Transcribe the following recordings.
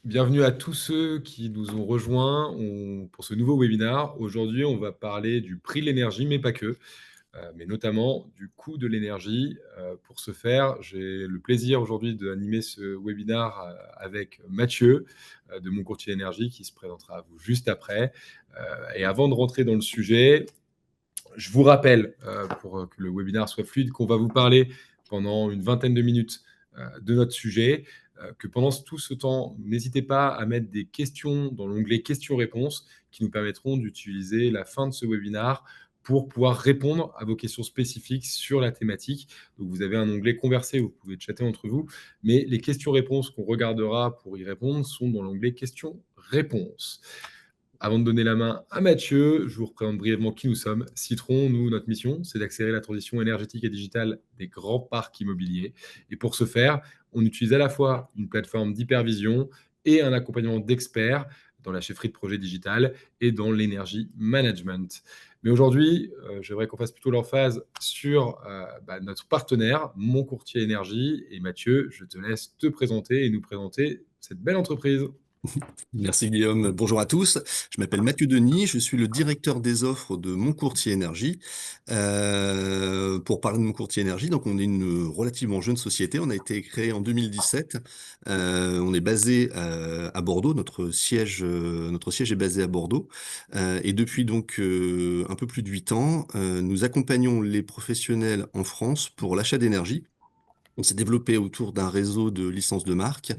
Bienvenue à tous ceux qui nous ont rejoints pour ce nouveau webinaire. Aujourd'hui, on va parler du prix de l'énergie, mais pas que, mais notamment du coût de l'énergie. Pour ce faire, j'ai le plaisir aujourd'hui d'animer ce webinaire avec Mathieu de Mon Courtier Énergie qui se présentera à vous juste après. Et avant de rentrer dans le sujet, je vous rappelle, pour que le webinaire soit fluide, qu'on va vous parler pendant une vingtaine de minutes de notre sujet, que pendant tout ce temps, n'hésitez pas à mettre des questions dans l'onglet questions-réponses qui nous permettront d'utiliser la fin de ce webinaire pour pouvoir répondre à vos questions spécifiques sur la thématique. Donc, vous avez un onglet converser, vous pouvez chatter entre vous, mais les questions-réponses qu'on regardera pour y répondre sont dans l'onglet questions-réponses. Avant de donner la main à Mathieu, je vous représente brièvement qui nous sommes. Citron, nous, notre mission, c'est d'accélérer la transition énergétique et digitale des grands parcs immobiliers. Et pour ce faire, on utilise à la fois une plateforme d'hypervision et un accompagnement d'experts dans la chefferie de projet digital et dans l'énergie management. Mais aujourd'hui, j'aimerais qu'on fasse plutôt l'emphase sur notre partenaire, Mon Courtier Énergie. Et Mathieu, je te laisse te présenter et nous présenter cette belle entreprise. Merci Guillaume. Bonjour à tous. Je m'appelle Mathieu Denis. Je suis le directeur des offres de Mon Courtier Énergie. Pour parler de Mon Courtier Énergie, donc on est une relativement jeune société. On a été créé en 2017. On est basé à Bordeaux. Notre siège est basé à Bordeaux. Et depuis donc un peu plus de 8 ans, nous accompagnons les professionnels en France pour l'achat d'énergie. On s'est développé autour d'un réseau de licences de marque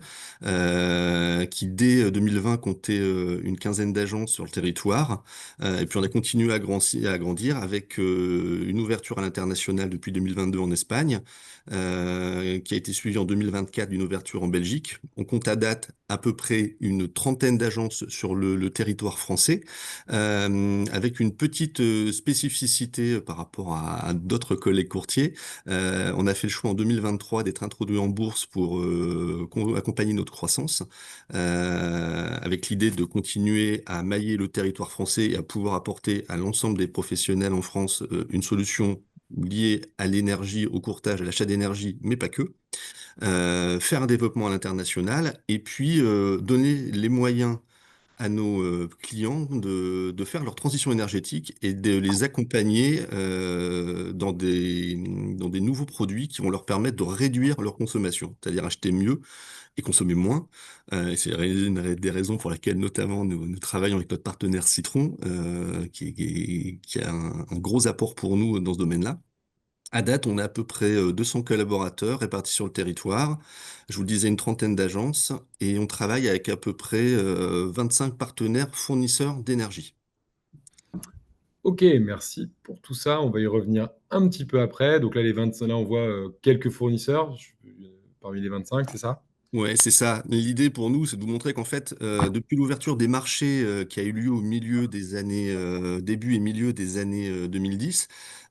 qui, dès 2020, comptait une quinzaine d'agences sur le territoire. Et puis, on a continué à grandir avec une ouverture à l'international depuis 2022 en Espagne, qui a été suivie en 2024 d'une ouverture en Belgique. On compte à date à peu près une trentaine d'agences sur le territoire français, avec une petite spécificité par rapport à d'autres collègues courtiers. On a fait le choix en 2023 d'être introduit en bourse pour accompagner notre croissance, avec l'idée de continuer à mailler le territoire français et à pouvoir apporter à l'ensemble des professionnels en France une solution liée à l'énergie, au courtage, à l'achat d'énergie, mais pas que. Faire un développement à l'international et puis donner les moyens à nos clients de faire leur transition énergétique et de les accompagner dans des nouveaux produits qui vont leur permettre de réduire leur consommation, c'est-à-dire acheter mieux et consommer moins. Et c'est une des raisons pour lesquelles notamment nous travaillons avec notre partenaire Citron, qui a un gros apport pour nous dans ce domaine-là. À date, on a à peu près 200 collaborateurs répartis sur le territoire. Je vous le disais, une trentaine d'agences et on travaille avec à peu près 25 partenaires fournisseurs d'énergie. Ok, merci pour tout ça. On va y revenir un petit peu après. Donc là, les 25, là, on voit quelques fournisseurs parmi les 25, c'est ça? Ouais, c'est ça. L'idée pour nous, c'est de vous montrer qu'en fait, depuis l'ouverture des marchés qui a eu lieu au milieu des années, début et milieu des années 2010,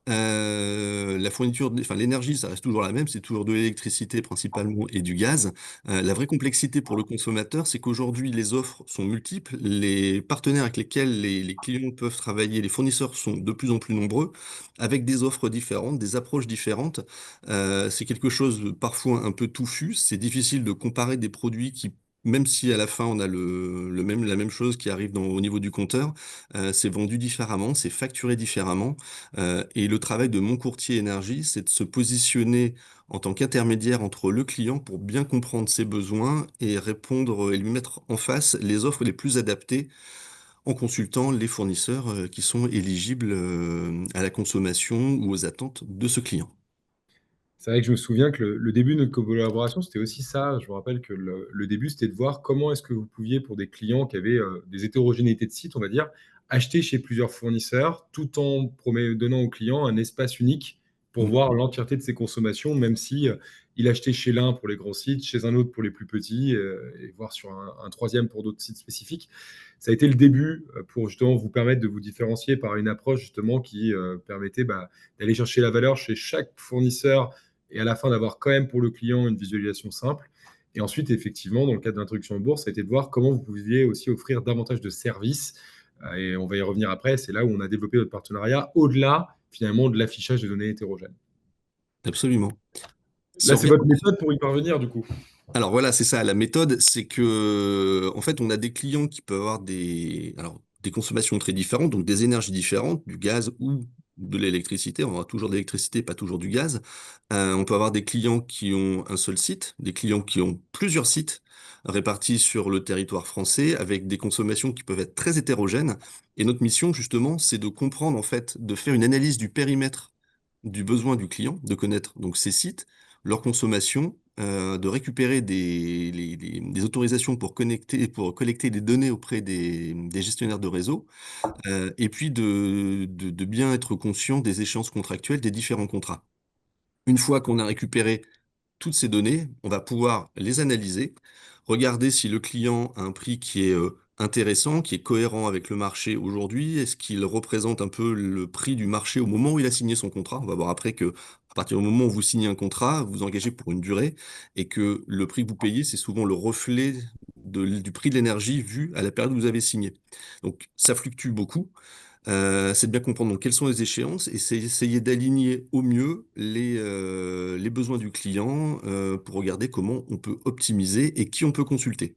la fourniture, enfin l'énergie, ça reste toujours la même, c'est toujours de l'électricité principalement et du gaz. La vraie complexité pour le consommateur, c'est qu'aujourd'hui les offres sont multiples, les partenaires avec lesquels les clients peuvent travailler, les fournisseurs sont de plus en plus nombreux, avec des offres différentes, des approches différentes. C'est quelque chose de parfois un peu touffu. C'est difficile de comparer des produits qui, même si à la fin on a la même chose qui arrive au niveau du compteur, c'est vendu différemment, c'est facturé différemment. Et le travail de Mon Courtier Énergie, c'est de se positionner en tant qu'intermédiaire entre le client pour bien comprendre ses besoins et répondre et lui mettre en face les offres les plus adaptées en consultant les fournisseurs qui sont éligibles à la consommation ou aux attentes de ce client. C'est vrai que je me souviens que le début de notre collaboration, c'était aussi ça. Je me rappelle que le début, c'était de voir comment est-ce que vous pouviez, pour des clients qui avaient des hétérogénéités de sites, on va dire, acheter chez plusieurs fournisseurs, tout en donnant au client un espace unique pour Mm. voir l'entièreté de ses consommations, même si il achetait chez l'un pour les grands sites, chez un autre pour les plus petits, et voir sur un troisième pour d'autres sites spécifiques. Ça a été le début pour justement vous permettre de vous différencier par une approche justement qui permettait d'aller chercher la valeur chez chaque fournisseur et à la fin d'avoir quand même pour le client une visualisation simple. Et ensuite, effectivement, dans le cadre d'introduction en bourse, ça a été de voir comment vous pouviez aussi offrir davantage de services. Et on va y revenir après. C'est là où on a développé notre partenariat au-delà, finalement, de l'affichage de données hétérogènes. Absolument. Si Là, on c'est regarde votre méthode pour y parvenir, du coup. Alors voilà, c'est ça. La méthode, c'est que, en fait, on a des clients qui peuvent avoir des consommations très différentes, donc des énergies différentes, du gaz ou de l'électricité. On aura toujours de l'électricité, pas toujours du gaz. On peut avoir des clients qui ont un seul site, des clients qui ont plusieurs sites répartis sur le territoire français, avec des consommations qui peuvent être très hétérogènes. Et notre mission, justement, c'est de comprendre, en fait, de faire une analyse du périmètre du besoin du client, de connaître donc ses sites, leur consommation, de récupérer des autorisations pour connecter, pour collecter des données auprès des gestionnaires de réseau, et puis de bien être conscient des échéances contractuelles des différents contrats. Une fois qu'on a récupéré toutes ces données, on va pouvoir les analyser, regarder si le client a un prix qui est intéressant, qui est cohérent avec le marché aujourd'hui. Est-ce qu'il représente un peu le prix du marché au moment où il a signé son contrat? On va voir après que à partir du moment où vous signez un contrat, vous vous engagez pour une durée et que le prix que vous payez, c'est souvent le reflet du prix de l'énergie vu à la période où vous avez signé. Donc ça fluctue beaucoup. C'est de bien comprendre donc quelles sont les échéances et c'est essayer d'aligner au mieux les besoins du client pour regarder comment on peut optimiser et qui on peut consulter.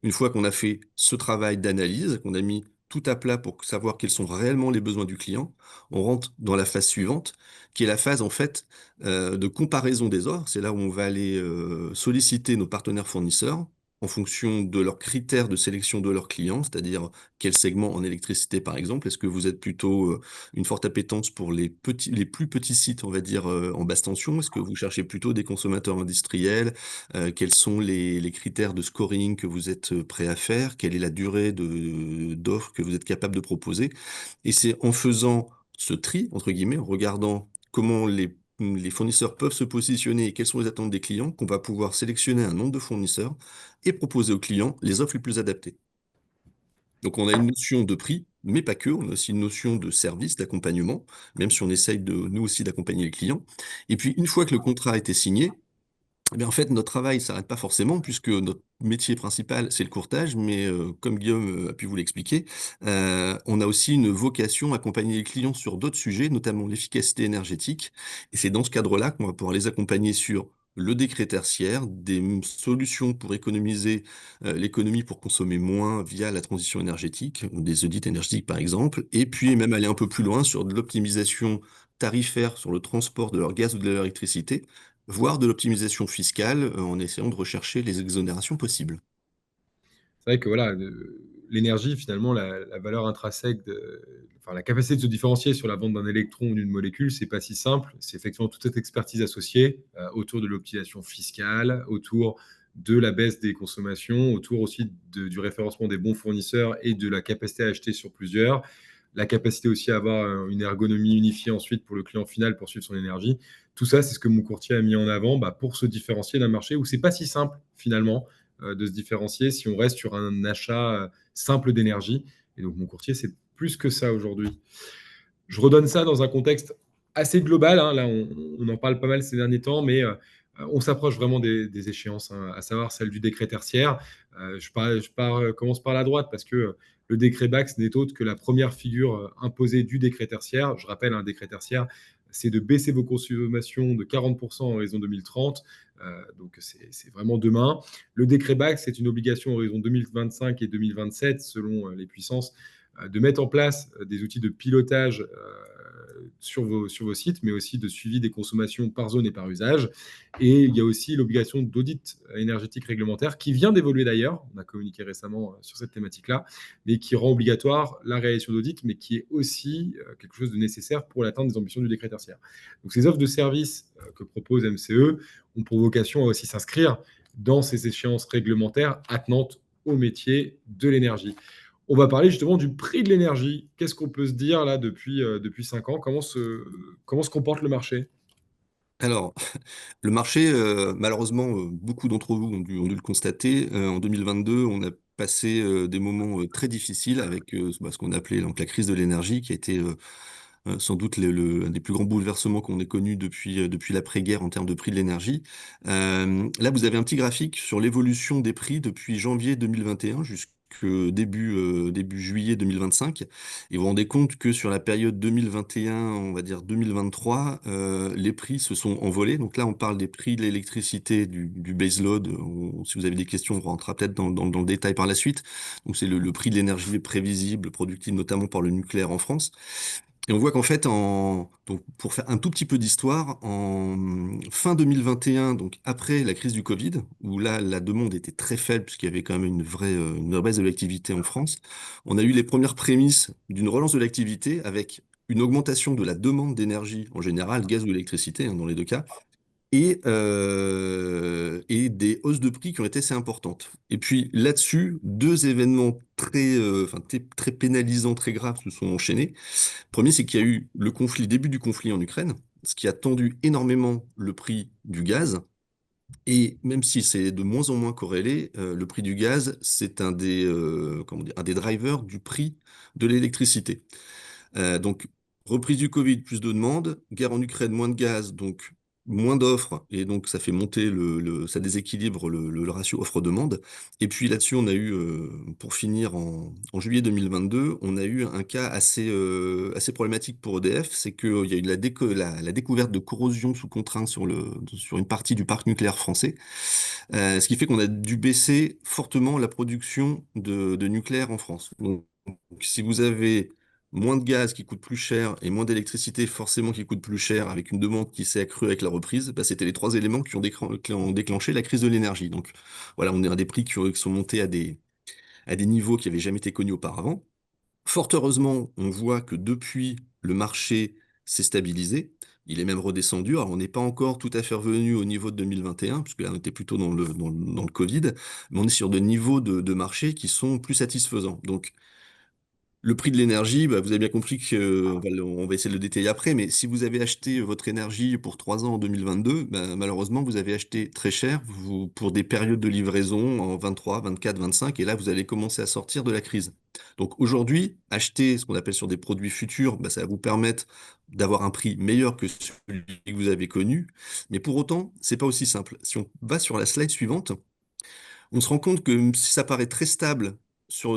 Une fois qu'on a fait ce travail d'analyse, qu'on a mis tout à plat pour savoir quels sont réellement les besoins du client, on rentre dans la phase suivante, qui est la phase en fait de comparaison des offres. C'est là où on va aller solliciter nos partenaires fournisseurs en fonction de leurs critères de sélection de leurs clients, c'est-à-dire quel segment en électricité par exemple. Est-ce que vous êtes plutôt une forte appétence pour les plus petits sites, on va dire en basse tension? Est-ce que vous cherchez plutôt des consommateurs industriels? Quels sont les critères de scoring que vous êtes prêt à faire? Quelle est la durée d'offre que vous êtes capable de proposer? Et c'est en faisant ce tri, entre guillemets, en regardant comment les fournisseurs peuvent se positionner et quelles sont les attentes des clients, qu'on va pouvoir sélectionner un nombre de fournisseurs et proposer aux clients les offres les plus adaptées. Donc on a une notion de prix, mais pas que, on a aussi une notion de service, d'accompagnement, même si on essaye de nous aussi d'accompagner les clients. Et puis une fois que le contrat a été signé, eh bien, en fait, notre travail ne s'arrête pas forcément, puisque notre métier principal, c'est le courtage, mais comme Guillaume a pu vous l'expliquer, on a aussi une vocation à accompagner les clients sur d'autres sujets, notamment l'efficacité énergétique. Et c'est dans ce cadre-là qu'on va pouvoir les accompagner sur le décret tertiaire, solutions pour économiser l'économie pour consommer moins via la transition énergétique, ou des audits énergétiques par exemple, et puis même aller un peu plus loin sur de l'optimisation tarifaire sur le transport de leur gaz ou de leur électricité, voire de l'optimisation fiscale en essayant de rechercher les exonérations possibles. C'est vrai que voilà, l'énergie, finalement, la valeur intrinsèque, enfin, la capacité de se différencier sur la vente d'un électron ou d'une molécule, c'est pas si simple. C'est effectivement toute cette expertise associée autour de l'optimisation fiscale, autour de la baisse des consommations, autour aussi du référencement des bons fournisseurs et de la capacité à acheter sur plusieurs, la capacité aussi à avoir une ergonomie unifiée ensuite pour le client final pour suivre son énergie. Tout ça, c'est ce que mon courtier a mis en avant pour se différencier d'un marché où c'est pas si simple finalement de se différencier si on reste sur un achat simple d'énergie. Et donc, mon courtier, c'est plus que ça aujourd'hui. Je redonne ça dans un contexte assez global, hein. Là, on en parle pas mal ces derniers temps, mais on s'approche vraiment des échéances, hein, à savoir celle du décret tertiaire. Commence par la droite parce que le décret Bax n'est autre que la première figure imposée du décret tertiaire. Je rappelle, un décret tertiaire, c'est de baisser vos consommations de 40% en horizon 2030. Donc, c'est vraiment demain. Le décret Bax, c'est une obligation en horizon 2025 et 2027, selon les puissances, de mettre en place des outils de pilotage sur vos sites, mais aussi de suivi des consommations par zone et par usage. Et il y a aussi l'obligation d'audit énergétique réglementaire qui vient d'évoluer d'ailleurs. On a communiqué récemment sur cette thématique-là, mais qui rend obligatoire la réalisation d'audit, mais qui est aussi quelque chose de nécessaire pour l'atteinte des ambitions du décret tertiaire. Donc ces offres de services que propose MCE ont pour vocation à aussi s'inscrire dans ces échéances réglementaires attenantes au métier de l'énergie. On va parler justement du prix de l'énergie. Qu'est-ce qu'on peut se dire là depuis 5 ans? Comment se comporte le marché? Alors, le marché, malheureusement, beaucoup d'entre vous ont dû le constater. En 2022, on a passé des moments très difficiles avec ce qu'on appelait donc, la crise de l'énergie, qui a été sans doute un des plus grands bouleversements qu'on ait connus depuis l'après-guerre en termes de prix de l'énergie. Là, vous avez un petit graphique sur l'évolution des prix depuis janvier 2021 jusque début juillet 2025. Et vous vous rendez compte que sur la période 2021, on va dire 2023, les prix se sont envolés. Donc là, on parle des prix de l'électricité, du baseload. Si vous avez des questions, on rentrera peut-être dans le détail par la suite. Donc c'est le prix de l'énergie prévisible, productive notamment par le nucléaire en France. Et on voit qu'en fait, donc pour faire un tout petit peu d'histoire, en fin 2021, donc après la crise du Covid, où là, la demande était très faible, puisqu'il y avait quand même une vraie baisse de l'activité en France, on a eu les premières prémices d'une relance de l'activité avec une augmentation de la demande d'énergie en général, gaz ou électricité, hein, dans les deux cas, et des hausses de prix qui ont été assez importantes. Et puis là-dessus, deux événements très pénalisants, très graves se sont enchaînés. Premier, c'est qu'il y a eu début du conflit en Ukraine, ce qui a tendu énormément le prix du gaz. Et même si c'est de moins en moins corrélé, le prix du gaz, c'est un des drivers du prix de l'électricité. Donc, reprise du Covid, plus de demandes, guerre en Ukraine, moins de gaz, donc moins d'offres, et donc ça fait monter ça déséquilibre le ratio offre-demande. Et puis là-dessus, on a eu, pour finir en juillet 2022, on a eu un cas assez problématique pour EDF, c'est qu'il y a eu la découverte de corrosion sous contrainte sur une partie du parc nucléaire français, ce qui fait qu'on a dû baisser fortement la production de nucléaire en France. Donc, si vous avez moins de gaz qui coûte plus cher et moins d'électricité forcément qui coûte plus cher avec une demande qui s'est accrue avec la reprise, bah, c'était les trois éléments qui ont déclenché la crise de l'énergie. Donc voilà, on est à des prix qui sont montés à des niveaux qui n'avaient jamais été connus auparavant. Fort heureusement, on voit que depuis, le marché s'est stabilisé. Il est même redescendu. Alors, on n'est pas encore tout à fait revenu au niveau de 2021, puisque là, on était plutôt dans le Covid, mais on est sur des niveaux de marché qui sont plus satisfaisants. Donc, le prix de l'énergie, bah, vous avez bien compris on va essayer de le détailler après, mais si vous avez acheté votre énergie pour 3 ans en 2022, bah, malheureusement, vous avez acheté très cher pour des périodes de livraison en 23, 24, 25, et là, vous allez commencer à sortir de la crise. Donc aujourd'hui, acheter ce qu'on appelle sur des produits futurs, bah, ça va vous permettre d'avoir un prix meilleur que celui que vous avez connu, mais pour autant, c'est pas aussi simple. Si on va sur la slide suivante, on se rend compte que même si ça paraît très stable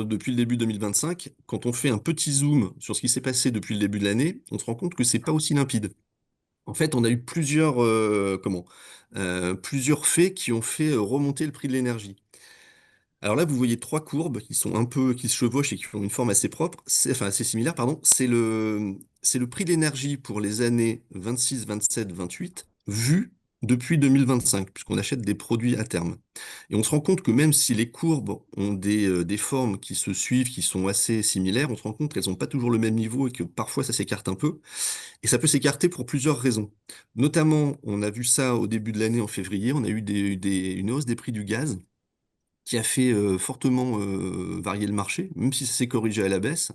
depuis le début 2025, quand on fait un petit zoom sur ce qui s'est passé depuis le début de l'année, on se rend compte que c'est pas aussi limpide. En fait, on a eu plusieurs faits qui ont fait remonter le prix de l'énergie. Alors là, vous voyez trois courbes qui se chevauchent et qui font une forme assez propre, assez similaire, pardon. C'est le prix de l'énergie pour les années 26, 27, 28, vu depuis 2025, puisqu'on achète des produits à terme. Et on se rend compte que même si les courbes ont des formes qui se suivent, qui sont assez similaires, on se rend compte qu'elles n'ont pas toujours le même niveau et que parfois ça s'écarte un peu. Et ça peut s'écarter pour plusieurs raisons. Notamment, on a vu ça au début de l'année en février, on a eu une hausse des prix du gaz qui a fait fortement varier le marché, même si ça s'est corrigé à la baisse.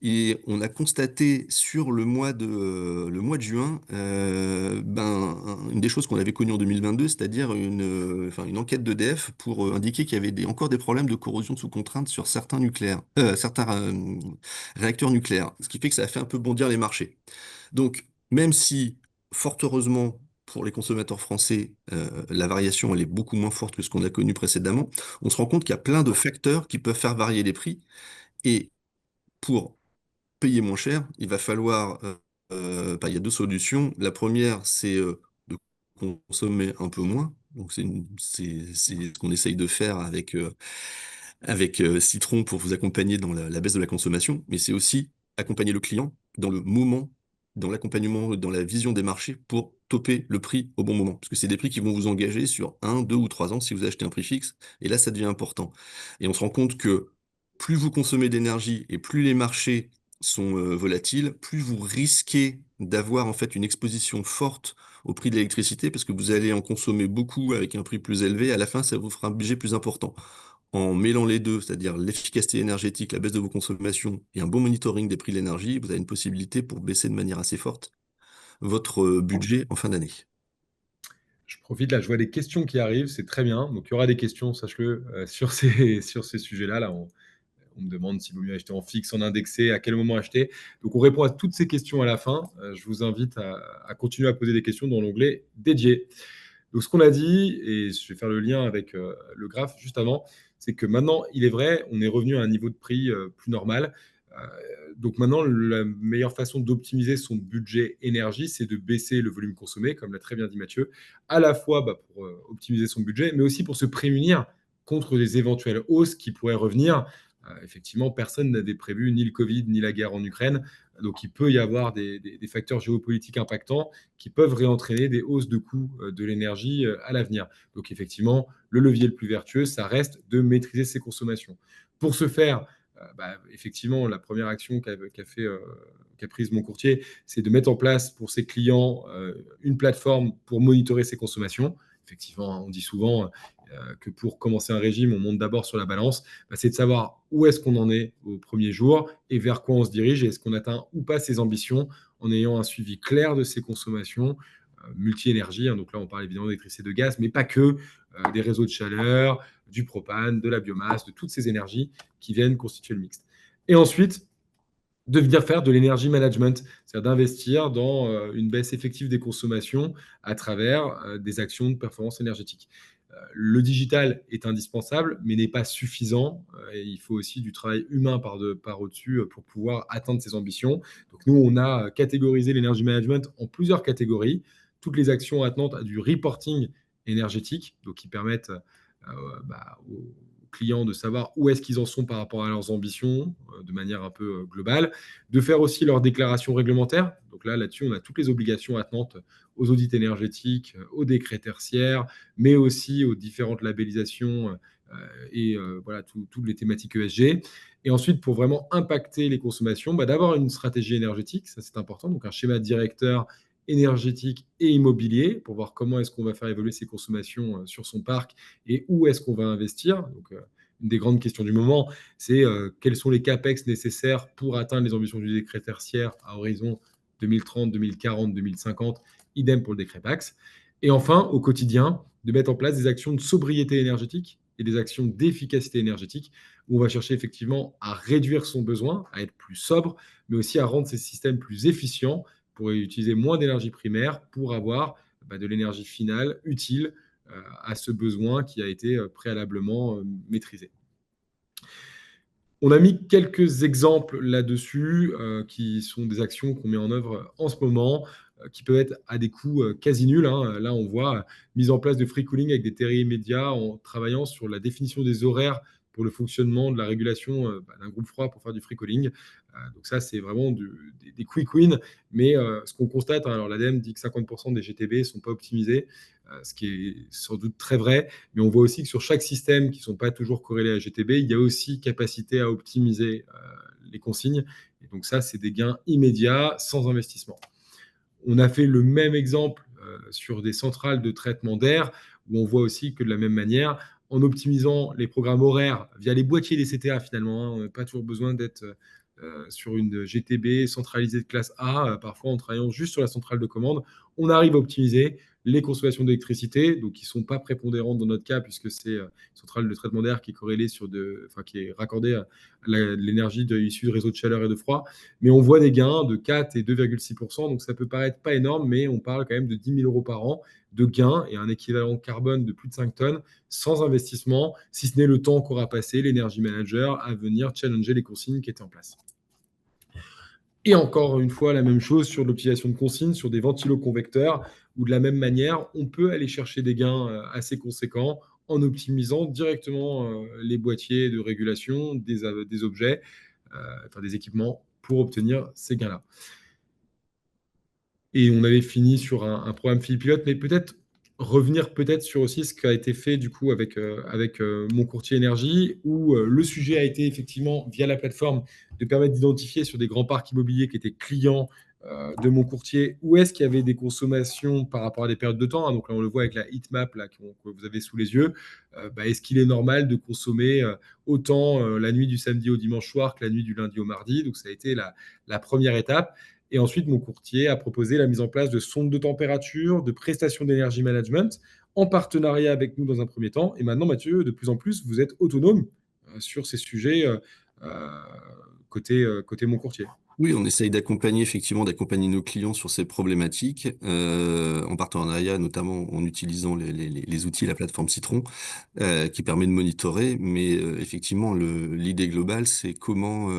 Et on a constaté sur le mois de juin, une des choses qu'on avait connues en 2022, c'est-à-dire une enquête d'EDF pour indiquer qu'il y avait encore des problèmes de corrosion sous contrainte sur certains réacteurs nucléaires, ce qui fait que ça a fait un peu bondir les marchés. Donc, même si, fort heureusement, pour les consommateurs français, la variation elle est beaucoup moins forte que ce qu'on a connu précédemment, on se rend compte qu'il y a plein de facteurs qui peuvent faire varier les prix. Et pour payer moins cher, il va falloir, il y a deux solutions. La première, c'est de consommer un peu moins. Donc c'est ce qu'on essaye de faire avec Citron pour vous accompagner dans la baisse de la consommation, mais c'est aussi accompagner le client dans le moment, dans l'accompagnement, dans la vision des marchés pour toper le prix au bon moment. Parce que c'est des prix qui vont vous engager sur 1, 2 ou 3 ans si vous achetez un prix fixe. Et là, ça devient important. Et on se rend compte que plus vous consommez d'énergie et plus les marchés sont volatiles, plus vous risquez d'avoir en fait une exposition forte au prix de l'électricité parce que vous allez en consommer beaucoup avec un prix plus élevé. À la fin, ça vous fera un budget plus important. En mêlant les deux, c'est-à-dire l'efficacité énergétique, la baisse de vos consommations et un bon monitoring des prix de l'énergie, vous avez une possibilité pour baisser de manière assez forte votre budget en fin d'année. Je profite là, je vois des questions qui arrivent, c'est très bien. Donc, il y aura des questions, sache-le, sur ces sujets-là. Là, on me demande s'il vaut mieux acheter en fixe, en indexé, à quel moment acheter. Donc, on répond à toutes ces questions à la fin. Je vous invite à continuer à poser des questions dans l'onglet dédié. Donc, ce qu'on a dit, et je vais faire le lien avec le graphe juste avant, c'est que maintenant, il est vrai, on est revenu à un niveau de prix plus normal. Donc maintenant, la meilleure façon d'optimiser son budget énergie, c'est de baisser le volume consommé, comme l'a très bien dit Mathieu, à la fois pour optimiser son budget, mais aussi pour se prémunir contre des éventuelles hausses qui pourraient revenir. Effectivement, personne n'avait prévu ni le Covid, ni la guerre en Ukraine. Donc il peut y avoir des facteurs géopolitiques impactants qui peuvent réentraîner des hausses de coûts de l'énergie à l'avenir. Donc effectivement, le levier le plus vertueux, ça reste de maîtriser ses consommations. Pour ce faire, effectivement, la première action qu'a prise mon courtier, c'est de mettre en place pour ses clients une plateforme pour monitorer ses consommations. Effectivement, on dit souvent que pour commencer un régime, on monte d'abord sur la balance. C'est de savoir où est-ce qu'on en est au premier jour et vers quoi on se dirige et est-ce qu'on atteint ou pas ses ambitions en ayant un suivi clair de ses consommations multi-énergie. Donc là, on parle évidemment d'électricité, de gaz, mais pas que, des réseaux de chaleur, du propane, de la biomasse, de toutes ces énergies qui viennent constituer le mixte. Et ensuite, de venir faire de l'énergie management, c'est-à-dire d'investir dans une baisse effective des consommations à travers des actions de performance énergétique. Le digital est indispensable, mais n'est pas suffisant. Et il faut aussi du travail humain par au-dessus pour pouvoir atteindre ces ambitions. Donc nous, on a catégorisé l'énergie management en plusieurs catégories. Toutes les actions attenantes à du reporting énergétique, donc qui permettent aux clients de savoir où est-ce qu'ils en sont par rapport à leurs ambitions de manière un peu globale, de faire aussi leurs déclarations réglementaires. Donc là-dessus, on a toutes les obligations attenantes aux audits énergétiques, aux décrets tertiaires, mais aussi aux différentes labellisations et voilà, toutes les thématiques ESG. Et ensuite, pour vraiment impacter les consommations, d'avoir une stratégie énergétique, ça c'est important, donc un schéma directeur énergétique et immobilier pour voir comment est-ce qu'on va faire évoluer ses consommations sur son parc et où est-ce qu'on va investir. Donc, une des grandes questions du moment, c'est quels sont les CAPEX nécessaires pour atteindre les ambitions du décret tertiaire à horizon 2030, 2040, 2050, idem pour le décret PAX. Et enfin, au quotidien, de mettre en place des actions de sobriété énergétique et des actions d'efficacité énergétique où on va chercher effectivement à réduire son besoin, à être plus sobre, mais aussi à rendre ces systèmes plus efficients pour utiliser moins d'énergie primaire pour avoir de l'énergie finale utile à ce besoin qui a été préalablement maîtrisé. On a mis quelques exemples là-dessus qui sont des actions qu'on met en œuvre en ce moment qui peuvent être à des coûts quasi nuls. Là, on voit mise en place de free cooling avec des terriers immédiats en travaillant sur la définition des horaires pour le fonctionnement de la régulation d'un groupe froid pour faire du free cooling. Donc ça, c'est vraiment des quick wins. Mais ce qu'on constate, alors l'ADEME dit que 50% des GTB ne sont pas optimisés, ce qui est sans doute très vrai. Mais on voit aussi que sur chaque système qui ne sont pas toujours corrélés à GTB, il y a aussi capacité à optimiser les consignes. Et donc ça, c'est des gains immédiats sans investissement. On a fait le même exemple sur des centrales de traitement d'air, où on voit aussi que de la même manière, en optimisant les programmes horaires via les boîtiers des CTA finalement, on n'a pas toujours besoin d'être sur une GTB centralisée de classe A, parfois en travaillant juste sur la centrale de commande, on arrive à optimiser les consommations d'électricité, donc qui ne sont pas prépondérantes dans notre cas, puisque c'est une centrale de traitement d'air qui est corrélée qui est raccordée à l'énergie issue de réseaux de chaleur et de froid. Mais on voit des gains de 4 et 2,6%, donc ça peut paraître pas énorme, mais on parle quand même de 10 000 euros par an de gains et un équivalent carbone de plus de 5 tonnes sans investissement, si ce n'est le temps qu'aura passé l'énergie manager à venir challenger les consignes qui étaient en place. Et encore une fois, la même chose sur l'optimisation de consignes, sur des ventiloconvecteurs, où de la même manière, on peut aller chercher des gains assez conséquents en optimisant directement les boîtiers de régulation des objets, des équipements, pour obtenir ces gains-là. Et on avait fini sur un programme Philippe Pilote, mais peut-être revenir sur aussi ce qui a été fait du coup avec mon courtier énergie, où le sujet a été effectivement via la plateforme de permettre d'identifier sur des grands parcs immobiliers qui étaient clients de mon courtier où est-ce qu'il y avait des consommations par rapport à des périodes de temps. Donc là, on le voit avec la heatmap là, que vous avez sous les yeux. Est-ce qu'il est normal de consommer autant la nuit du samedi au dimanche soir que la nuit du lundi au mardi? Donc ça a été la première étape. Et ensuite, mon courtier a proposé la mise en place de sondes de température, de prestations d'énergie management, en partenariat avec nous dans un premier temps. Et maintenant, Mathieu, de plus en plus, vous êtes autonome sur ces sujets côté mon courtier. Oui, on essaye d'accompagner effectivement d'accompagner nos clients sur ces problématiques, en partenariat notamment en utilisant les outils, la plateforme Citron, qui permet de monitorer. Mais effectivement, l'idée globale, c'est comment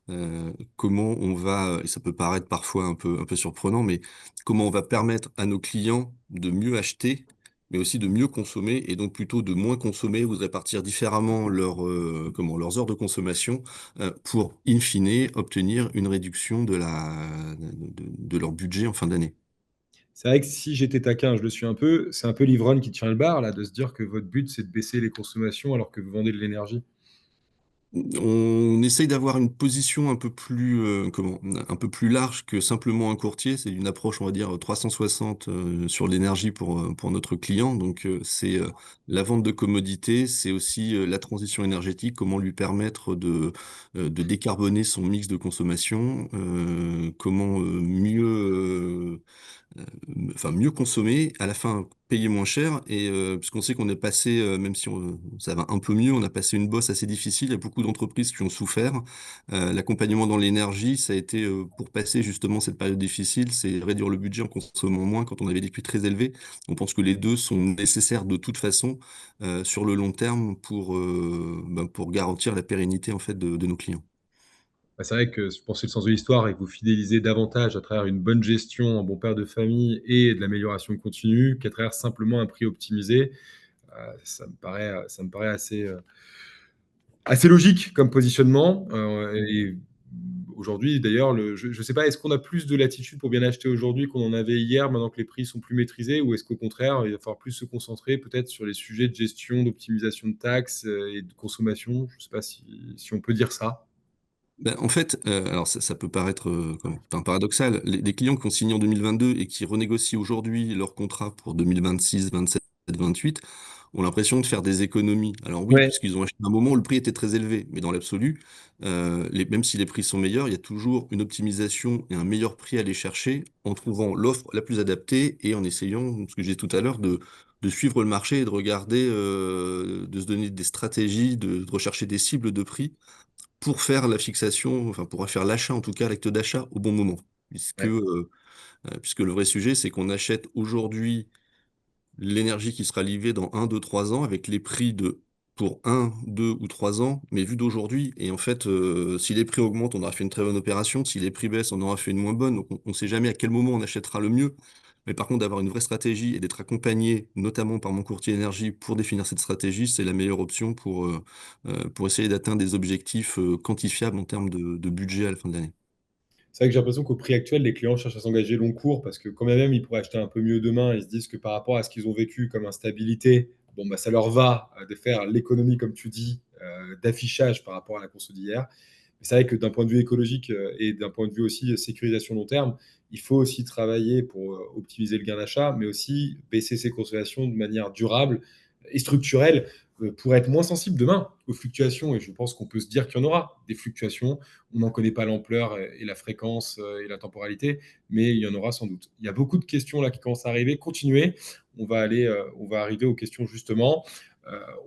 on va, et ça peut paraître parfois un peu surprenant, mais comment on va permettre à nos clients de mieux acheter, mais aussi de mieux consommer, et donc plutôt de moins consommer ou de répartir différemment leurs heures de consommation pour, in fine, obtenir une réduction de leur budget en fin d'année. C'est vrai que si j'étais taquin, je le suis un peu, c'est un peu l'ivrogne qui tient le bar, là, de se dire que votre but, c'est de baisser les consommations alors que vous vendez de l'énergie. On essaye d'avoir une position un peu plus, un peu plus large que simplement un courtier. C'est une approche, on va dire, 360 sur l'énergie pour notre client. Donc, c'est la vente de commodités, c'est aussi la transition énergétique, comment lui permettre de décarboner son mix de consommation, comment mieux consommer, à la fin payer moins cher, et puisqu'on sait qu'on est passé, même si ça va un peu mieux, on a passé une bosse assez difficile, il y a beaucoup d'entreprises qui ont souffert. L'accompagnement dans l'énergie, ça a été pour passer justement cette période difficile, c'est réduire le budget en consommant moins quand on avait des prix très élevés. On pense que les deux sont nécessaires de toute façon sur le long terme pour garantir la pérennité en fait de nos clients. Bah, c'est vrai que je pense que c'est le sens de l'histoire et que vous fidélisez davantage à travers une bonne gestion en bon père de famille et de l'amélioration continue qu'à travers simplement un prix optimisé. Ça me paraît assez logique comme positionnement. Et aujourd'hui, d'ailleurs, je ne sais pas, est-ce qu'on a plus de latitude pour bien acheter aujourd'hui qu'on en avait hier, maintenant que les prix sont plus maîtrisés, ou est-ce qu'au contraire, il va falloir plus se concentrer peut-être sur les sujets de gestion, d'optimisation de taxes et de consommation? Je ne sais pas si on peut dire ça. Ben, en fait, alors ça peut paraître enfin, paradoxal. Les clients qui ont signé en 2022 et qui renégocient aujourd'hui leur contrat pour 2026, 27, 28 ont l'impression de faire des économies. Alors oui, Ouais, puisqu'ils ont acheté à un moment où le prix était très élevé, mais dans l'absolu, même si les prix sont meilleurs, il y a toujours une optimisation et un meilleur prix à aller chercher en trouvant l'offre la plus adaptée et en essayant, ce que j'ai dit tout à l'heure, de suivre le marché et de regarder, de se donner des stratégies, de rechercher des cibles de prix pour faire la fixation, enfin pour faire l'achat, en tout cas l'acte d'achat au bon moment. ouais. Puisque le vrai sujet, c'est qu'on achète aujourd'hui l'énergie qui sera livrée dans 1, 2, 3 ans avec les prix pour 1, 2 ou 3 ans, mais vu d'aujourd'hui. Et en fait, si les prix augmentent, on aura fait une très bonne opération. Si les prix baissent, on aura fait une moins bonne. Donc on ne sait jamais à quel moment on achètera le mieux. Mais par contre, d'avoir une vraie stratégie et d'être accompagné, notamment par mon courtier énergie, pour définir cette stratégie, c'est la meilleure option pour essayer d'atteindre des objectifs quantifiables en termes de budget à la fin de l'année. C'est vrai que j'ai l'impression qu'au prix actuel, les clients cherchent à s'engager long cours parce que quand même, ils pourraient acheter un peu mieux demain. Ils se disent que par rapport à ce qu'ils ont vécu comme instabilité, bon, bah, ça leur va de faire l'économie, comme tu dis, d'affichage par rapport à la conso d'hier. Mais c'est vrai que d'un point de vue écologique et d'un point de vue aussi sécurisation long terme, il faut aussi travailler pour optimiser le gain d'achat, mais aussi baisser ses consommations de manière durable et structurelle pour être moins sensible demain aux fluctuations. Et je pense qu'on peut se dire qu'il y en aura des fluctuations. On n'en connaît pas l'ampleur et la fréquence et la temporalité, mais il y en aura sans doute. Il y a beaucoup de questions là qui commencent à arriver. Continuez. On va arriver aux questions justement.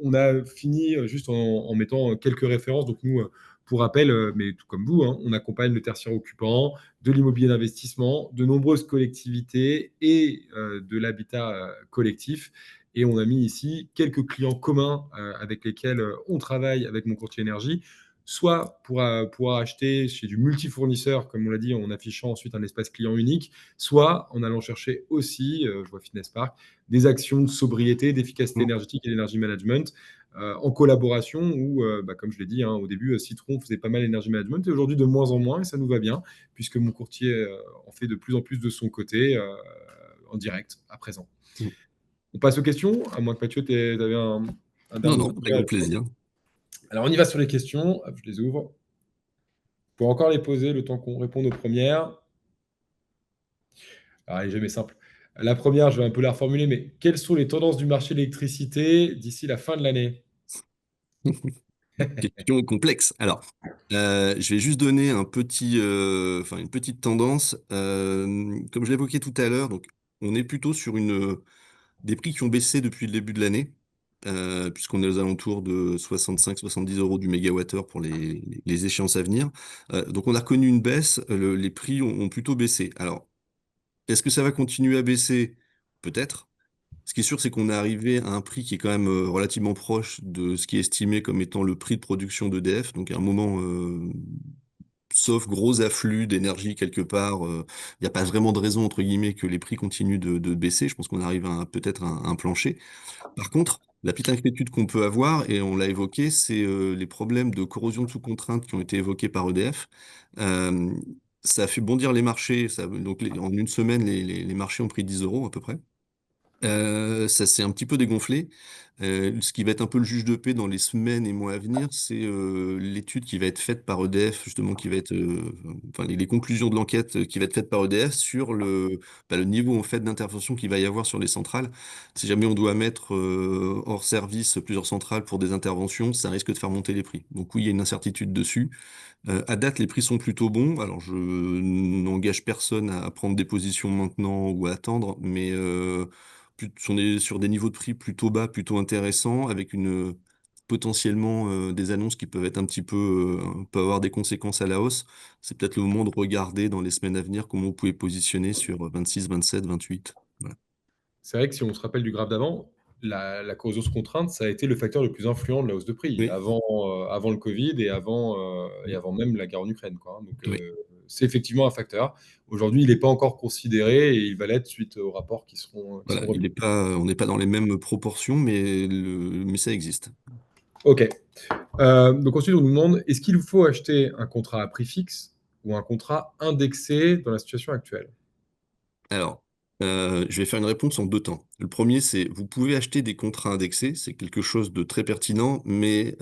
On a fini juste en mettant quelques références. Donc nous, pour rappel, mais tout comme vous, hein, on accompagne le tertiaire occupant, de l'immobilier d'investissement, de nombreuses collectivités et de l'habitat collectif. Et on a mis ici quelques clients communs avec lesquels on travaille avec mon courtier énergie, soit pour pouvoir acheter chez du multifournisseur, comme on l'a dit, en affichant ensuite un espace client unique, soit en allant chercher aussi, je vois Fitness Park, des actions de sobriété, d'efficacité Mm. énergétique et d'énergie management en collaboration où, bah, comme je l'ai dit, hein, au début, Citron faisait pas mal d'énergie management et aujourd'hui de moins en moins, et ça nous va bien, puisque mon courtier en fait de plus en plus de son côté en direct à présent. Mm. On passe aux questions, à moins que Mathieu, tu avais un Non, dernier non, avec sujet à grand ajouter. plaisir. Alors on y va sur les questions, hop, je les ouvre. Pour encore les poser le temps qu'on réponde aux premières. Alors, elle est jamais simple. La première, je vais un peu la reformuler, mais quelles sont les tendances du marché de l'électricité d'ici la fin de l'année? Question complexe. Alors, je vais juste donner une petite tendance. Comme je l'évoquais tout à l'heure, donc on est plutôt sur des prix qui ont baissé depuis le début de l'année. puisqu'on est aux alentours de 65-70 euros du mégawattheure pour les échéances à venir. Donc on a connu une baisse, les prix ont plutôt baissé. Alors, est-ce que ça va continuer à baisser? Peut-être. Ce qui est sûr, c'est qu'on est arrivé à un prix qui est quand même relativement proche de ce qui est estimé comme étant le prix de production d'EDF. Donc à un moment, sauf gros afflux d'énergie quelque part, il n'y a pas vraiment de raison, entre guillemets, que les prix continuent de baisser. Je pense qu'on arrive à peut-être un plancher. Par contre, la petite inquiétude qu'on peut avoir, et on l'a évoqué, c'est les problèmes de corrosion de sous contrainte qui ont été évoqués par EDF. Euh, Ça a fait bondir les marchés. Donc en une semaine, les marchés ont pris 10 euros à peu près. Ça s'est un petit peu dégonflé. Ce qui va être un peu le juge de paix dans les semaines et mois à venir, c'est l'étude qui va être faite par EDF, justement, qui va être, enfin, les conclusions de l'enquête qui va être faite par EDF sur le niveau en fait d'intervention qu'il va y avoir sur les centrales. Si jamais on doit mettre hors service plusieurs centrales pour des interventions, ça risque de faire monter les prix. Donc oui, il y a une incertitude dessus. À date, les prix sont plutôt bons. Alors, je n'engage personne à prendre des positions maintenant ou à attendre, mais on est sur des niveaux de prix plutôt bas, plutôt intéressants, avec potentiellement des annonces qui peuvent être un petit peu, peuvent avoir des conséquences à la hausse. C'est peut-être le moment de regarder dans les semaines à venir comment vous pouvez positionner sur 26, 27, 28. Voilà. C'est vrai que si on se rappelle du graphe d'avant, la corrosion sous contrainte, ça a été le facteur le plus influent de la hausse de prix, Oui, avant le Covid et oui, avant même la guerre en Ukraine, quoi, hein. Donc, oui. c'est effectivement un facteur. Aujourd'hui, il n'est pas encore considéré et il va l'être suite aux rapports qui seront Voilà, remis. on n'est pas dans les mêmes proportions, mais ça existe. OK. Donc ensuite, on nous demande, est-ce qu'il faut acheter un contrat à prix fixe ou un contrat indexé dans la situation actuelle? Alors, je vais faire une réponse en deux temps. Le premier, c'est vous pouvez acheter des contrats indexés, c'est quelque chose de très pertinent, mais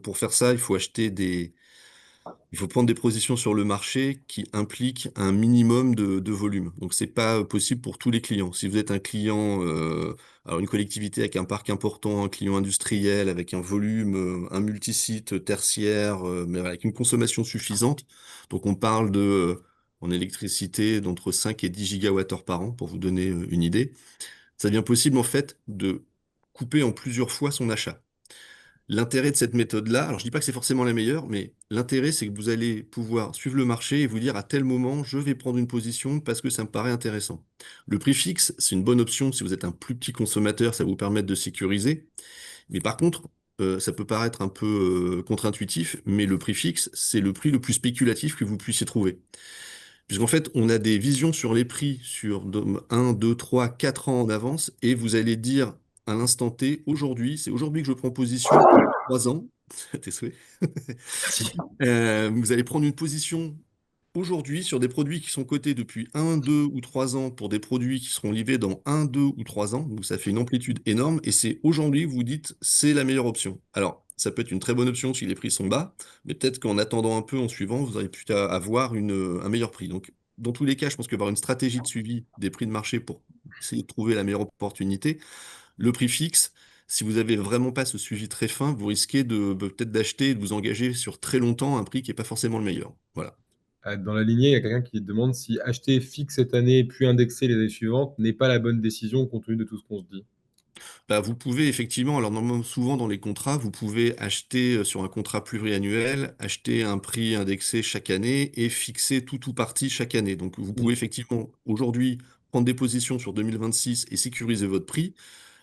pour faire ça, il faut prendre des positions sur le marché qui impliquent un minimum de volume. Donc, c'est pas possible pour tous les clients. Si vous êtes un client, alors une collectivité avec un parc important, un client industriel avec un volume, un multisite tertiaire, mais avec une consommation suffisante. Donc, on parle en électricité d'entre 5 et 10 gigawattheures par an, pour vous donner une idée. Ça devient possible, en fait, de couper en plusieurs fois son achat. L'intérêt de cette méthode-là, alors je dis pas que c'est forcément la meilleure, mais l'intérêt, c'est que vous allez pouvoir suivre le marché et vous dire à tel moment, je vais prendre une position parce que ça me paraît intéressant. Le prix fixe, c'est une bonne option si vous êtes un plus petit consommateur, ça va vous permettre de sécuriser. Mais par contre, ça peut paraître un peu contre-intuitif, mais le prix fixe, c'est le prix le plus spéculatif que vous puissiez trouver. Puisqu'en fait, on a des visions sur les prix sur 1, 2, 3, 4 ans en avance, et vous allez dire à l'instant T, aujourd'hui, c'est aujourd'hui que je prends position pour 3 ans. Tes souhaits. Merci. Vous allez prendre une position aujourd'hui sur des produits qui sont cotés depuis 1, 2 ou 3 ans pour des produits qui seront livrés dans 1, 2 ou 3 ans. Donc ça fait une amplitude énorme et c'est aujourd'hui que vous dites c'est la meilleure option. Alors, ça peut être une très bonne option si les prix sont bas, mais peut-être qu'en attendant un peu en suivant, vous aurez pu avoir un meilleur prix. Donc, dans tous les cas, je pense qu'avoir une stratégie de suivi des prix de marché pour essayer de trouver la meilleure opportunité, le prix fixe, si vous avez vraiment pas ce suivi très fin, vous risquez peut-être d'acheter et de vous engager sur très longtemps un prix qui n'est pas forcément le meilleur. Voilà. Dans la lignée, il y a quelqu'un qui demande si acheter fixe cette année puis indexer les années suivantes n'est pas la bonne décision compte tenu de tout ce qu'on se dit. Bah, vous pouvez effectivement, alors normalement, souvent dans les contrats, vous pouvez acheter sur un contrat pluriannuel, acheter un prix indexé chaque année et fixer tout ou partie chaque année. Donc vous Mm. pouvez effectivement aujourd'hui prendre des positions sur 2026 et sécuriser votre prix.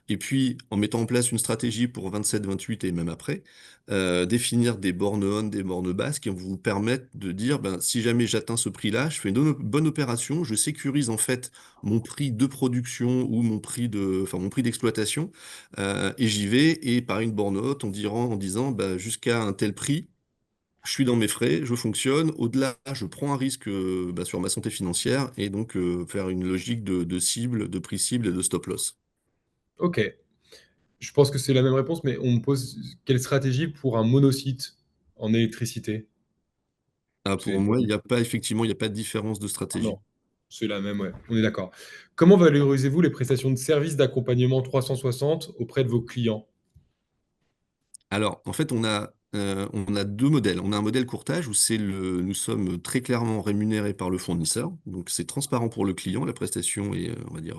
Et puis, en mettant en place une stratégie pour 27, 28 et même après, définir des bornes hautes, des bornes basses qui vont vous permettre de dire, ben, si jamais j'atteins ce prix-là, je fais une bonne opération, je sécurise en fait mon prix de production ou enfin, mon prix d'exploitation, et j'y vais, et par une borne haute, en disant, ben, jusqu'à un tel prix, je suis dans mes frais, je fonctionne. Au-delà, je prends un risque ben, sur ma santé financière, et donc faire une logique de cible, de prix cible et de stop loss. Ok, je pense que c'est la même réponse, mais on me pose quelle stratégie pour un monosite en électricité? Ah, pour C'est moi, effectivement, il n'y a pas de différence de stratégie. non, c'est la même, ouais, on est d'accord. Comment valorisez-vous les prestations de services d'accompagnement 360 auprès de vos clients? Alors, en fait, on a deux modèles. On a un modèle courtage où nous sommes très clairement rémunérés par le fournisseur. Donc, c'est transparent pour le client. La prestation est, on va dire,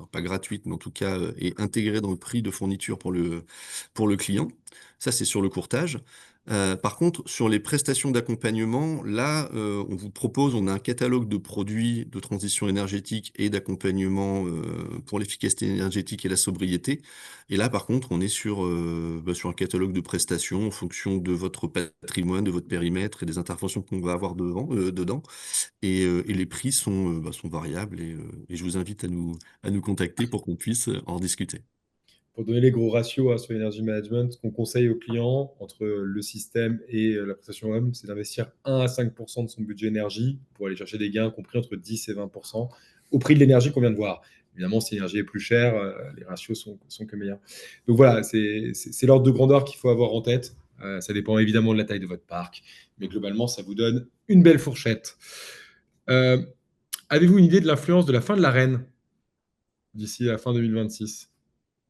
alors pas gratuite, mais en tout cas est intégrée dans le prix de fourniture pour le client. Ça, c'est sur le courtage. Par contre, sur les prestations d'accompagnement, là, on vous propose, on a un catalogue de produits de transition énergétique et d'accompagnement pour l'efficacité énergétique et la sobriété. Et là, par contre, on est sur un catalogue de prestations en fonction de votre patrimoine, de votre périmètre et des interventions qu'on va avoir dedans. Et les prix sont variables et je vous invite à nous contacter pour qu'on puisse en discuter. Pour donner les gros ratios sur l'energy management, ce qu'on conseille aux clients entre le système et la prestation homme, c'est d'investir 1 à 5 de son budget énergie pour aller chercher des gains compris entre 10 et 20 au prix de l'énergie qu'on vient de voir. Évidemment, si l'énergie est plus chère, les ratios sont que meilleurs. Donc voilà, c'est l'ordre de grandeur qu'il faut avoir en tête. Ça dépend évidemment de la taille de votre parc, mais globalement, ça vous donne une belle fourchette. Euh, Avez-vous une idée de l'influence de la fin de l'arène d'ici à la fin 2026?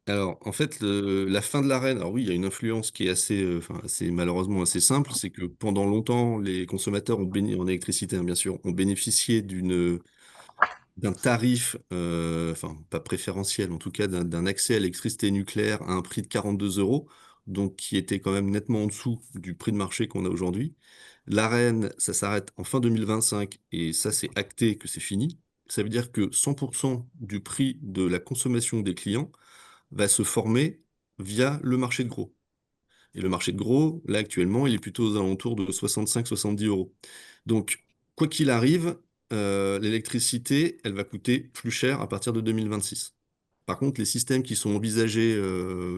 Alors, en fait, la fin de l'arène, alors oui, il y a une influence qui est assez malheureusement assez simple, c'est que pendant longtemps, les consommateurs en électricité, hein, bien sûr, ont bénéficié d'un tarif, enfin, pas préférentiel, en tout cas d'un accès à l'électricité nucléaire à un prix de 42 euros, donc qui était quand même nettement en dessous du prix de marché qu'on a aujourd'hui. L'Arenh, ça s'arrête en fin 2025 et ça, c'est acté que c'est fini. Ça veut dire que 100% du prix de la consommation des clients va se former via le marché de gros. Et le marché de gros, là actuellement, il est plutôt aux alentours de 65-70 euros. Donc, quoi qu'il arrive, l'électricité, elle va coûter plus cher à partir de 2026. Par contre, les systèmes qui sont envisagés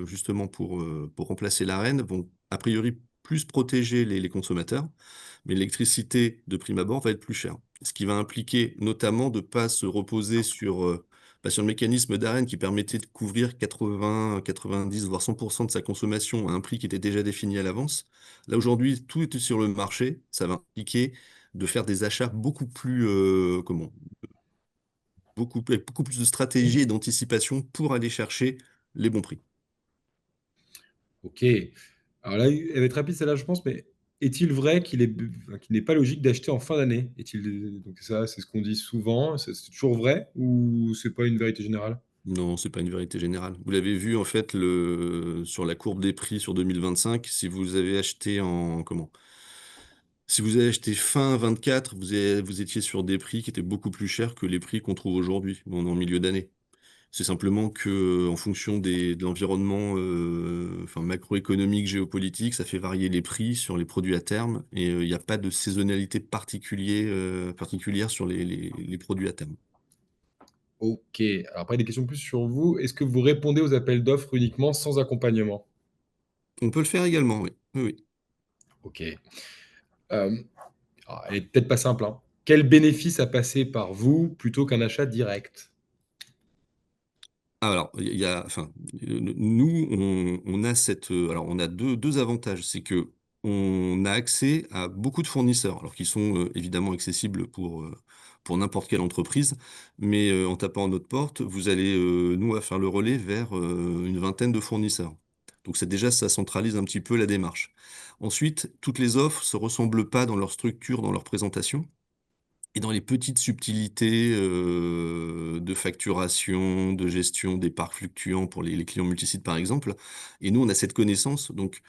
justement pour remplacer l'Arenh vont a priori plus protéger les consommateurs, mais l'électricité de prime abord va être plus chère. Ce qui va impliquer notamment de ne pas se reposer sur le mécanisme d'Arenh qui permettait de couvrir 80, 90, voire 100% de sa consommation à un prix qui était déjà défini à l'avance. Là, aujourd'hui, tout est sur le marché. Ça va impliquer de faire des achats beaucoup plus, avec beaucoup plus de stratégie et d'anticipation pour aller chercher les bons prix. Ok. Alors là, elle va être rapide celle-là, je pense, mais est-il vrai qu'il n'est pas logique d'acheter en fin d'année? Donc ça, c'est ce qu'on dit souvent, c'est toujours vrai ou c'est pas une vérité générale? Non, c'est pas une vérité générale. Vous l'avez vu en fait sur la courbe des prix sur 2025. Si vous avez acheté fin 24, vous étiez sur des prix qui étaient beaucoup plus chers que les prix qu'on trouve aujourd'hui, en milieu d'année. C'est simplement que, en fonction de l'environnement, enfin, macroéconomique, géopolitique, ça fait varier les prix sur les produits à terme et il n'y a pas de saisonnalité particulière sur les produits à terme. Ok. Alors après, des questions plus sur vous. Est-ce que vous répondez aux appels d'offres uniquement sans accompagnement? On peut le faire également, oui. Oui, oui. Ok. Euh, alors, elle est peut-être pas simple, hein. Quel bénéfice à passer par vous plutôt qu'un achat direct? Alors, enfin, nous, on a alors on a deux avantages. C'est que on a accès à beaucoup de fournisseurs, alors qui sont évidemment accessibles pour n'importe quelle entreprise, mais en tapant à notre porte, vous allez, nous, à faire le relais vers une vingtaine de fournisseurs. Donc, ça centralise un petit peu la démarche. Ensuite, toutes les offres se ressemblent pas dans leur structure, dans leur présentation. Et dans les petites subtilités de facturation, de gestion des parcs fluctuants pour les clients multisites, par exemple. Et nous, on a cette connaissance. Donc,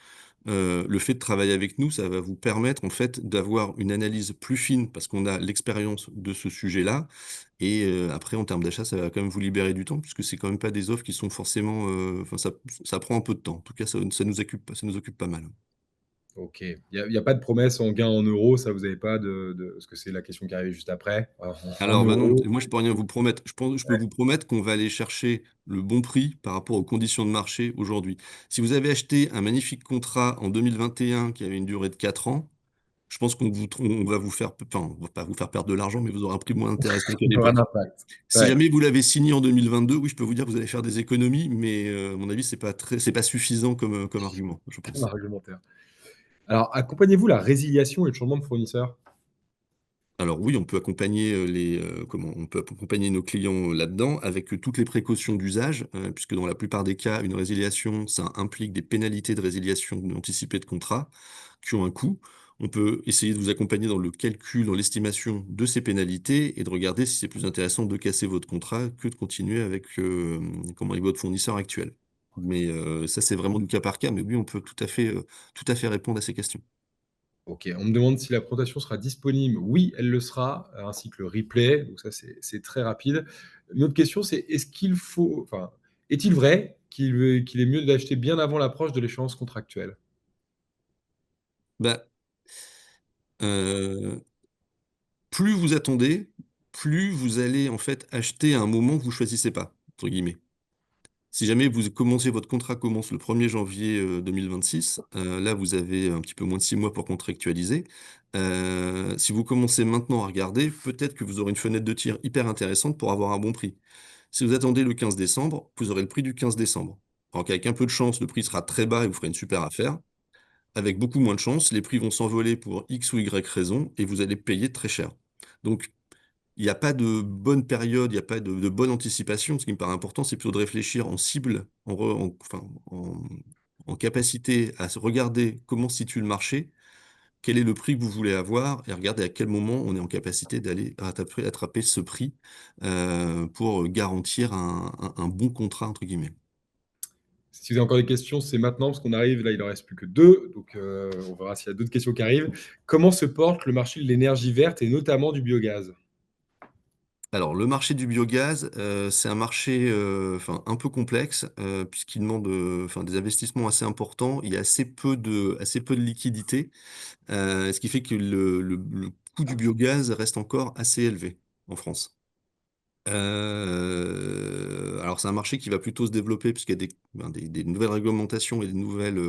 le fait de travailler avec nous, ça va vous permettre, en fait, d'avoir une analyse plus fine parce qu'on a l'expérience de ce sujet-là. Et après, en termes d'achat, ça va quand même vous libérer du temps puisque c'est quand même pas des offres qui sont forcément. Enfin, ça prend un peu de temps. En tout cas, ça nous occupe pas mal. Ok. Il y a pas de promesse en gain en euros, ça vous avez pas parce que c'est la question qui arrive juste après. En Alors, bah non, euros. moi je peux rien vous promettre. Je peux vous promettre qu'on va aller chercher le bon prix par rapport aux conditions de marché aujourd'hui. Si vous avez acheté un magnifique contrat en 2021 qui avait une durée de 4 ans, je pense on va vous faire, enfin, on va pas vous faire perdre de l'argent, mais vous aurez un prix moins intéressant qu'à Il y aura un l'époque. impact. Si Ouais, jamais vous l'avez signé en 2022, oui, je peux vous dire que vous allez faire des économies, mais à mon avis, c'est pas suffisant comme argument, je comme pense. argumentaire. Alors, accompagnez-vous la résiliation et le changement de fournisseur? Alors oui, on peut accompagner on peut accompagner nos clients là-dedans avec toutes les précautions d'usage, puisque dans la plupart des cas, une résiliation, ça implique des pénalités de résiliation anticipée de contrat qui ont un coût. On peut essayer de vous accompagner dans le calcul, dans l'estimation de ces pénalités et de regarder si c'est plus intéressant de casser votre contrat que de continuer avec, avec votre fournisseur actuel. Mais, ça, c'est vraiment du cas par cas, mais oui, on peut tout à fait répondre à ces questions. OK, on me demande si la présentation sera disponible. Oui, elle le sera, ainsi que le replay, donc ça, c'est très rapide. Une autre question, c'est est-il vrai qu'il est mieux d'acheter bien avant l'approche de l'échéance contractuelle? Bah, heu, plus vous attendez, plus vous allez, en fait, acheter à un moment que vous choisissez pas, entre guillemets. Si jamais vous commencez votre contrat commence le 1er janvier, 2026, là, vous avez un petit peu moins de 6 mois pour contractualiser. Si vous commencez maintenant à regarder, peut-être que vous aurez une fenêtre de tir hyper intéressante pour avoir un bon prix. Si vous attendez le 15 décembre, vous aurez le prix du 15 décembre. Alors qu'avec un peu de chance, le prix sera très bas et vous ferez une super affaire. Avec beaucoup moins de chance, les prix vont s'envoler pour X ou Y raison et vous allez payer très cher. Donc il n'y a pas de bonne période, il n'y a pas de bonne anticipation. Ce qui me paraît important, c'est plutôt de réfléchir en cible, en capacité à se regarder comment se situe le marché, quel est le prix que vous voulez avoir et regarder à quel moment on est en capacité d'aller attraper ce prix, pour garantir un «bon contrat» entre guillemets. Si vous avez encore des questions, c'est maintenant parce qu'on arrive là, il en reste plus que 2, donc on verra s'il y a d'autres questions qui arrivent. Comment se porte le marché de l'énergie verte et notamment du biogaz? Alors le marché du biogaz, c'est un marché, un peu complexe, puisqu'il demande, des investissements assez importants. Il y a assez peu de liquidités. Ce qui fait que le coût du biogaz reste encore assez élevé en France. Alors c'est un marché qui va plutôt se développer puisqu'il y a des nouvelles réglementations et des nouvelles,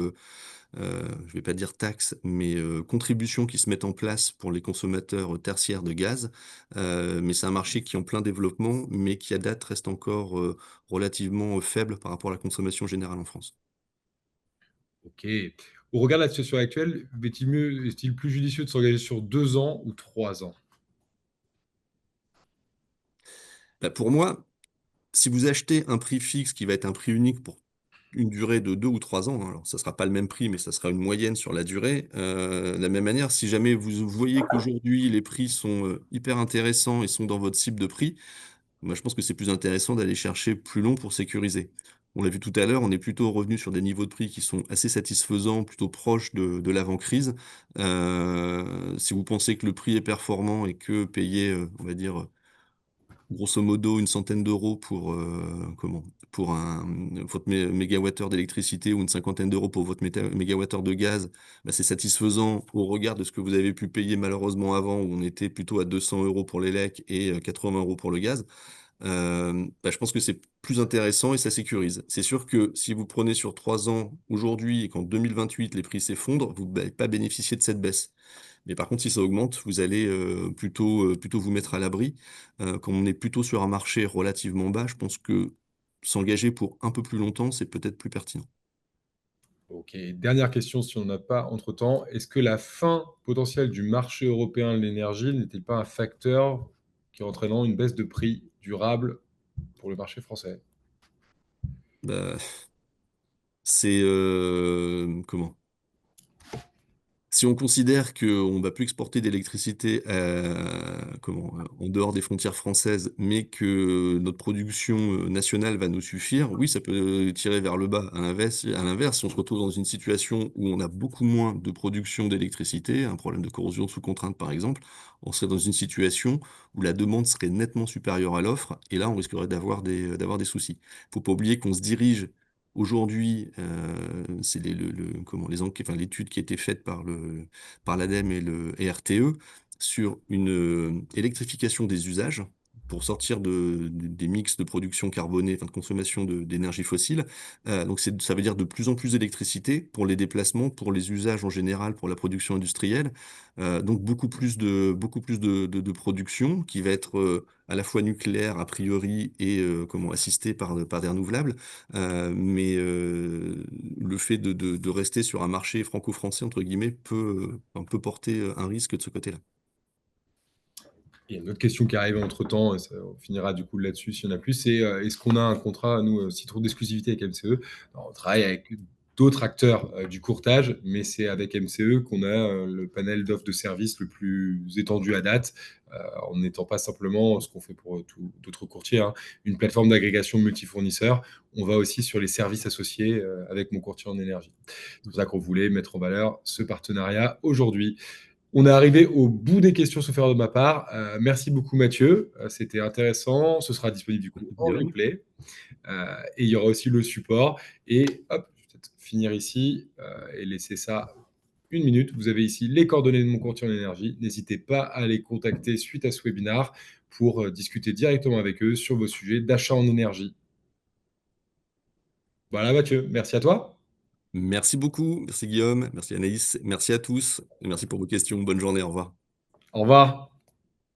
je vais pas dire taxes, mais, contributions qui se mettent en place pour les consommateurs tertiaires de gaz. Mais c'est un marché qui est en plein développement, mais qui à date reste encore, relativement, faible par rapport à la consommation générale en France. OK. Au regard de la situation actuelle, est-il plus judicieux de s'engager sur 2 ans ou 3 ans? Bah, pour moi, si vous achetez un prix fixe qui va être un prix unique pour une durée de 2 ou 3 ans, hein, alors ça sera pas le même prix, mais ça sera une moyenne sur la durée. De la même manière, si jamais vous voyez qu'aujourd'hui les prix sont, hyper intéressants et sont dans votre cible de prix, moi je pense que c'est plus intéressant d'aller chercher plus long pour sécuriser. On l'a vu tout à l'heure, on est plutôt revenu sur des niveaux de prix qui sont assez satisfaisants, plutôt proches de l'avant-crise. Si vous pensez que le prix est performant et que payer, on va dire, grosso modo une centaine d'euros pour, pour votre mégawattheure d'électricité ou une cinquantaine d'euros pour votre mégawattheure de gaz, bah, c'est satisfaisant au regard de ce que vous avez pu payer malheureusement avant où on était plutôt à 200 euros pour l'élec et 80 euros pour le gaz. Bah, je pense que c'est plus intéressant et ça sécurise. C'est sûr que si vous prenez sur 3 ans aujourd'hui et qu'en 2028 les prix s'effondrent, vous n'allez pas bénéficier de cette baisse. Mais par contre, si ça augmente, vous allez, plutôt vous mettre à l'abri. Comme on est plutôt sur un marché relativement bas, je pense que s'engager pour un peu plus longtemps, c'est peut-être plus pertinent. OK. Dernière question, si on n'a pas entre-temps. Est-ce que la fin potentielle du marché européen de l'énergie n'est-il pas un facteur qui entraînant une baisse de prix durable pour le marché français? Bah, c'est, comment? Si on considère qu'on va plus exporter d'électricité, en dehors des frontières françaises, mais que notre production, nationale va nous suffire, oui, ça peut tirer vers le bas. À l'inverse, si on se retrouve dans une situation où on a beaucoup moins de production d'électricité, un problème de corrosion sous contrainte par exemple, on serait dans une situation où la demande serait nettement supérieure à l'offre et là, on risquerait d'avoir des soucis. Faut pas oublier qu'on se dirige aujourd'hui, c'est les le comment les enquêtes enfin l'étude qui a été faite par l'ADEME et RTE sur une, électrification des usages pour sortir des mix de production carbonée, enfin de consommation d'énergie fossile. Donc ça veut dire de plus en plus d'électricité pour les déplacements, pour les usages en général, pour la production industrielle. Donc beaucoup plus de production qui va être, à la fois nucléaire a priori et assistée par des renouvelables. Le fait de rester sur un marché «franco-français» entre guillemets peut porter, un risque de ce côté-là. Il y a une autre question qui arrive entre-temps, et ça on finira du coup là-dessus s'il y en a plus, c'est, est-ce qu'on a un contrat, nous, Citron d'exclusivité avec LCE? Alors on travaille avec d'autres acteurs du courtage, mais c'est avec MCE qu'on a le panel d'offres de services le plus étendu à date, en n'étant pas simplement ce qu'on fait pour d'autres courtiers, hein, une plateforme d'agrégation multifournisseurs. On va aussi sur les services associés avec mon courtier en énergie. C'est pour ça qu'on voulait mettre en valeur ce partenariat aujourd'hui. On est arrivé au bout des questions sauf erreur de ma part. Merci beaucoup Mathieu, c'était intéressant. Ce sera disponible du coup Merci, en Guillaume. replay. Et il y aura aussi le support. Et hop, je vais peut-être finir ici et laisser ça une minute. Vous avez ici les coordonnées de mon courtier en énergie. N'hésitez pas à les contacter suite à ce webinaire pour discuter directement avec eux sur vos sujets d'achat en énergie. Voilà Mathieu, merci à toi. Merci beaucoup. Merci, Guillaume. Merci, Anaïs. Merci à tous. Et merci pour vos questions. Bonne journée. Au revoir. Au revoir.